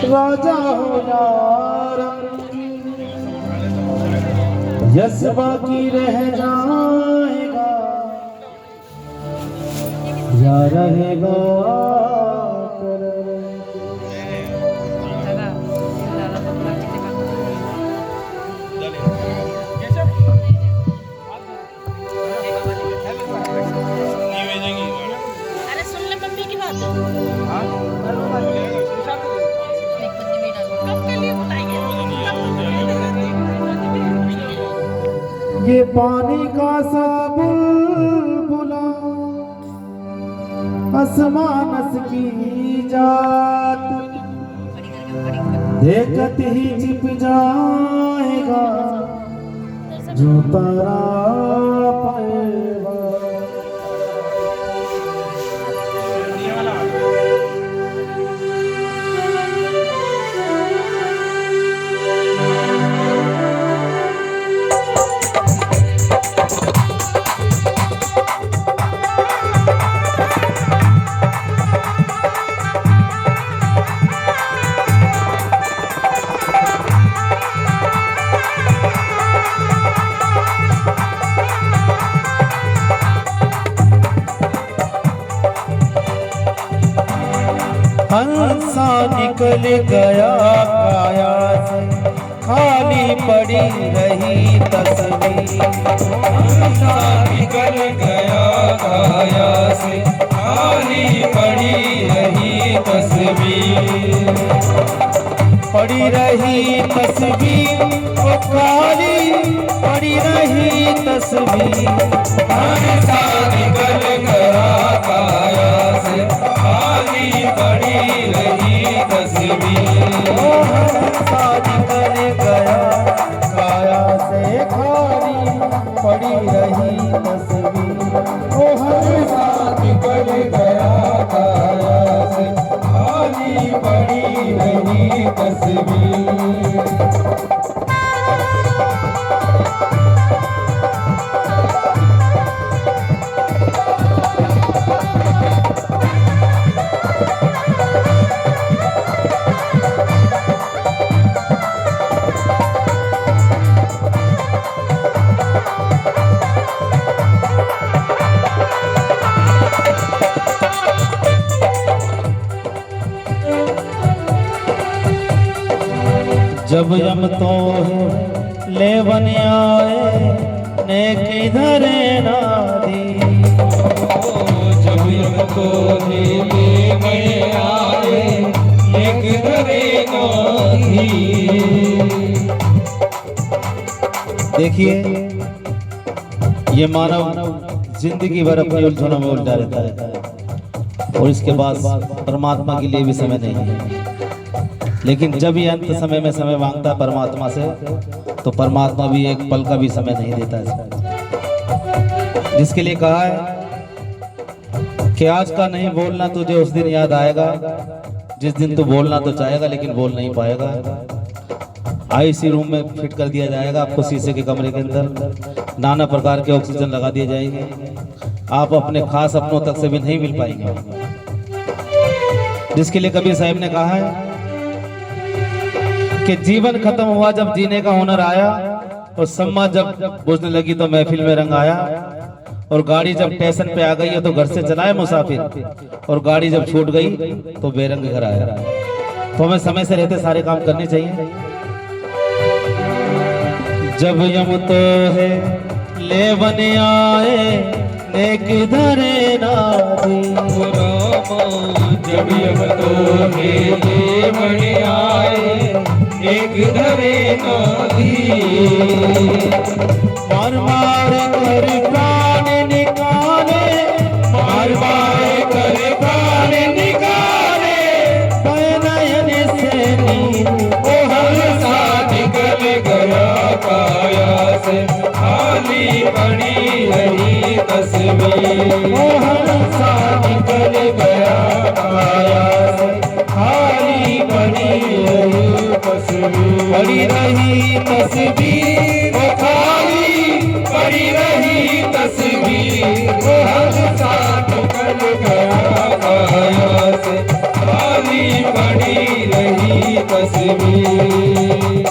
राजा हो यार यस बाकी रह जाएगा या रहेगा ये पानी का सा बुलबुला आसमानस की जात देखत ही छिप जाएगा जो तारा पाएगा। हंसा निकल गया काया से खाली पड़ी रही तस्वीर। हंसा निकल गया काया से खाली पड़ी रही तस्वीर। पड़ी रही तस्वीर वो खाली पड़ी रही तस्वीर। हंसा निकल गया काया से खाली पड़ी रही तस्वीर। हंसा निकल गया काया से खाली पड़ी रही तस्वीर। ओ हंसा निकल गया काया से खाली पड़ी रही तस्वीर। जब यम तो ले बन आए ने किधरे ना दी। जब यम तो ले बन आए ने किधरे ना दी। देखिए ये मानव जिंदगी भर अपनी उलझनों में उलझा रहता है और इसके बाद परमात्मा के लिए भी समय नहीं है। लेकिन जब ये अंत समय में समय मांगता है परमात्मा से तो परमात्मा भी एक पल का भी समय नहीं देता है। जिसके लिए कहा है कि आज का नहीं बोलना तुझे उस दिन याद आएगा जिस दिन तू बोलना तो चाहेगा लेकिन बोल नहीं पाएगा। आईसी रूम में फिट कर दिया जाएगा आपको, शीशे के कमरे के अंदर नाना प्रकार के ऑक्सीजन लगा दिए जाएंगे। आप अपने खास अपनों तक से भी नहीं मिल पाएंगे। जिसके लिए कबीर साहब ने कहा है कि जीवन खत्म हुआ जब जीने का हुनर आया और सम्मा जब बुझने लगी तो महफिल में रंग आया। और गाड़ी जब स्टेशन पे आ गई है तो घर से चलाए मुसाफिर और गाड़ी जब छूट गई तो बेरंग घर आया। तो हमें समय से रहते सारे काम करने चाहिए। जब यम तो है ले बन आए ने किधरे ना दी। जब यम तो ले बन आए एक धरे नदी। मार मार कर प्राण निकाले, मार मार कर प्राण निकाले। नयन से नींद ओ हंसा निकल गया काया से खाली पड़ी रही तस्वीर। ओ हंसा निकल गया काया से खाली पड़ी रही पड़ी रही तस्वीर। वो खाली पड़ी रही तस्वीर। वो हंसा निकल गया काया से खाली पड़ी रही रही तस्वीर।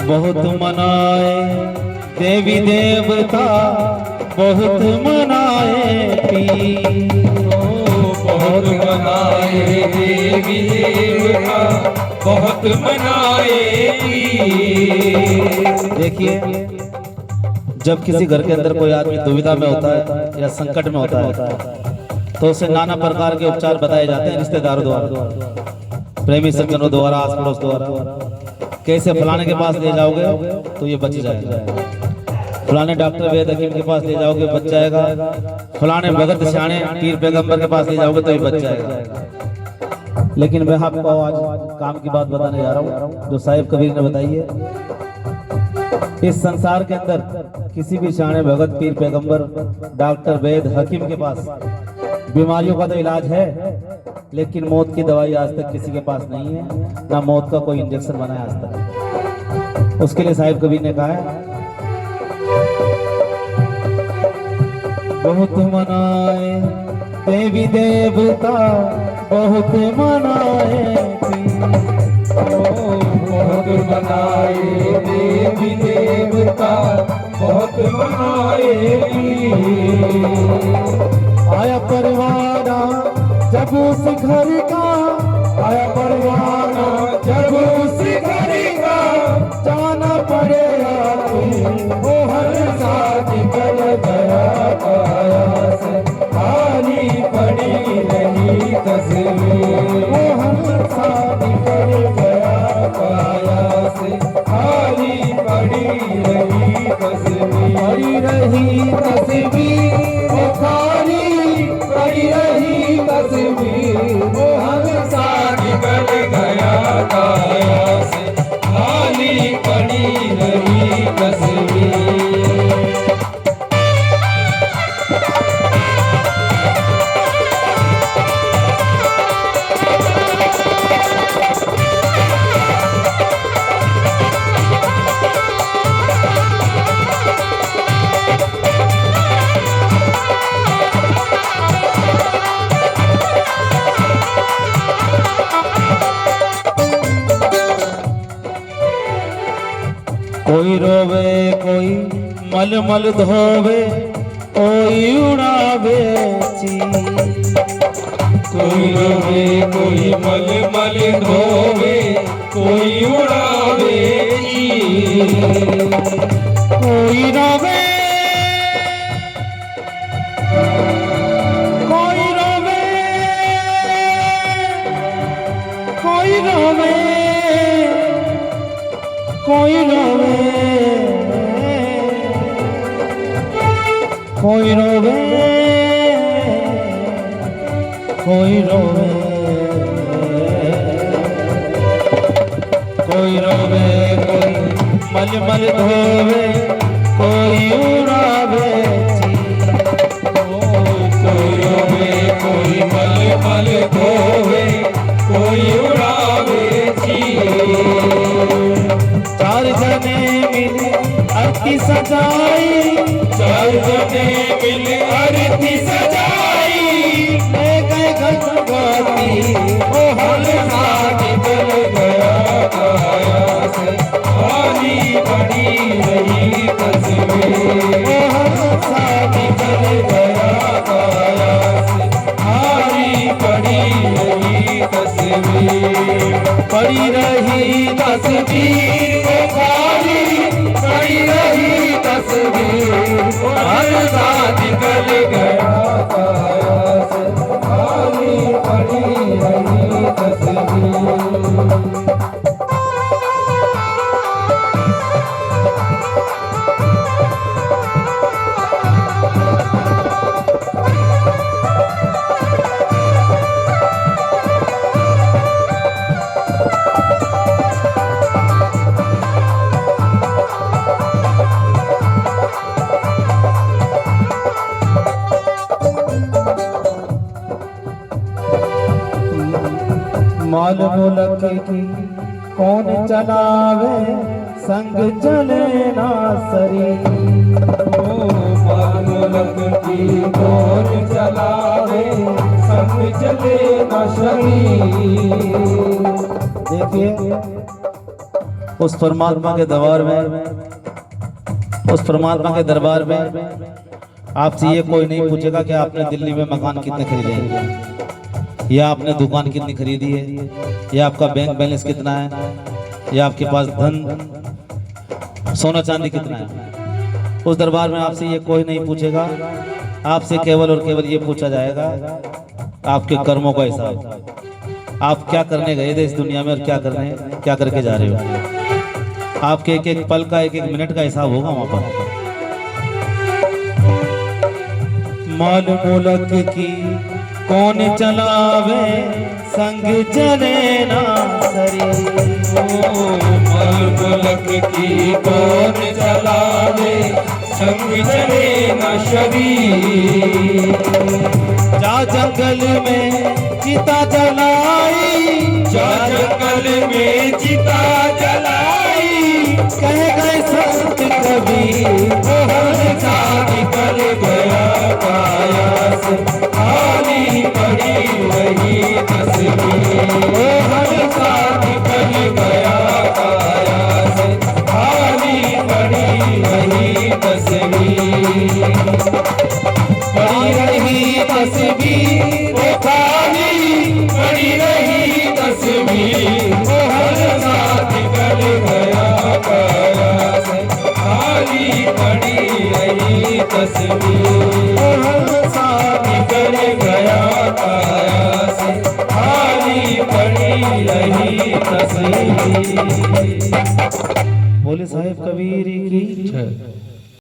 बहुत मनाए देवी देवता, बहुत मनाए पीर। बहुत मनाए देवी देवता, बहुत मनाए पीर। देखिए, जब किसी घर के अंदर कोई आदमी दुविधा में होता है या संकट में होता है तो उसे नाना प्रकार के उपचार बताए जाते हैं रिश्तेदारों द्वारा, प्रेमी सज्जनों द्वारा, आस पड़ोस द्वारा। कैसे फलाने के पास ले जाओगे तो ये बच जाएगा, फलाने डॉक्टर वेद हकीम के पास ले जाओगे बच जाएगा, फलाने भगत सियाने पीर पैगंबर के पास ले जाओगे तो ये बच जाएगा। लेकिन मैं आपको आज काम की बात बताने जा रहा हूँ जो साहिब कबीर ने बताई है। इस संसार के अंदर किसी भी सियाने भगत पीर पैगंबर डॉक्टर वेद हकीम के पास बीमारियों का तो इलाज है, लेकिन मौत की दवाई आज तक किसी के पास नहीं है, ना मौत का कोई इंजेक्शन बना है आज तक। उसके लिए साहिब कबीर ने कहा है, बहुत मनाए देवी देवता, बहुत मनाए बहुत मनाए देवी देवता, बहुत मनाए पीर। आया परवाना जब उस घर का, आया परवाना जब उस घर का, जाना पड़ेगा वो हर साथ निकल गया काया से, खाली पड़ी रही तस्वीर। वो हर साथ निकल गया काया से, खाली पड़ी रही तस्वीर। पड़ी रही तस्वीर, वो खाली पड़ी रही तस्वीर। वो हमेशा निकल गया काया से, खाली पड़ी रही तस्वीर। कोई रोवे कोई मल मल धोवे, कोई उड़ावे चीर। कोई रोवे कोई मल मल धोवे, कोई उड़ावे चीर। कोई रोवे कोई रोवे, कोई रोवे कोई रोवे, कोई रोवे कोई रोवे, कोई रोवे कोई मल मल धोवे, कोई उड़ावे कोई रोवे कोई मल मल धोवे, कोई उड़ावे चीर। चार जने मिले आरती सजाई, चार जने मिल आरती सजाई। ले गए गंगोत्री, वो हर साथ निकल गया काया से, खाली पड़ी रही तस्वीर। वो हर साथ निकल गया काया से, खाली पड़ी रही तस्वीर। पड़ी रही तस्वीर वो खाली पड़ी रही तस्वीर। हर साथ निकल गया काया से, खाली पड़ी रही तस्वीर। माल मुलक की कौन चलावे संग चले ना सरी। माल मुलक की कौन चलावे संग चले न शरीर। देखिए उस परमात्मा के दरबार में, उस परमात्मा के दरबार में आपसे ये कोई नहीं पूछेगा कि आपने दिल्ली में मकान कितने खरीदे हैं, या आपने दुकान कितनी खरीदी है, या आपका बैंक बैलेंस कितना है, या आपके पास धन सोना चांदी कितना है। उस दरबार में आपसे ये कोई नहीं पूछेगा। आपसे केवल और केवल ये पूछा जाएगा आपके कर्मों का हिसाब। आप क्या करने गए थे इस दुनिया में और क्या करके जा रहे हो। आपके एक एक पल का, एक एक मिनट का हिसाब होगा वहां पर। माल मुलक की कौन चलावे संग चले ना सरी। माल मुलक की कौन चलावे संग चले न शरीर। जा जंगल में चिता जलाई, जा जंगल में चिता जलाई। कह गए संत कबीर हर सा निकल गया काया से खाली पड़ी वही तस्वीर। हर सा निकल गया काया से खाली पड़ी वही तस्वीर। पड़ी रही तस्वीर वो खाली पड़ी रही तस्वीर। हर सा निकल गया काया से खाली पड़ी रही तस्वीर। हर सा निकल गया काया से खाली पड़ी रही तस्वीर। बोले साहिब कबीर की।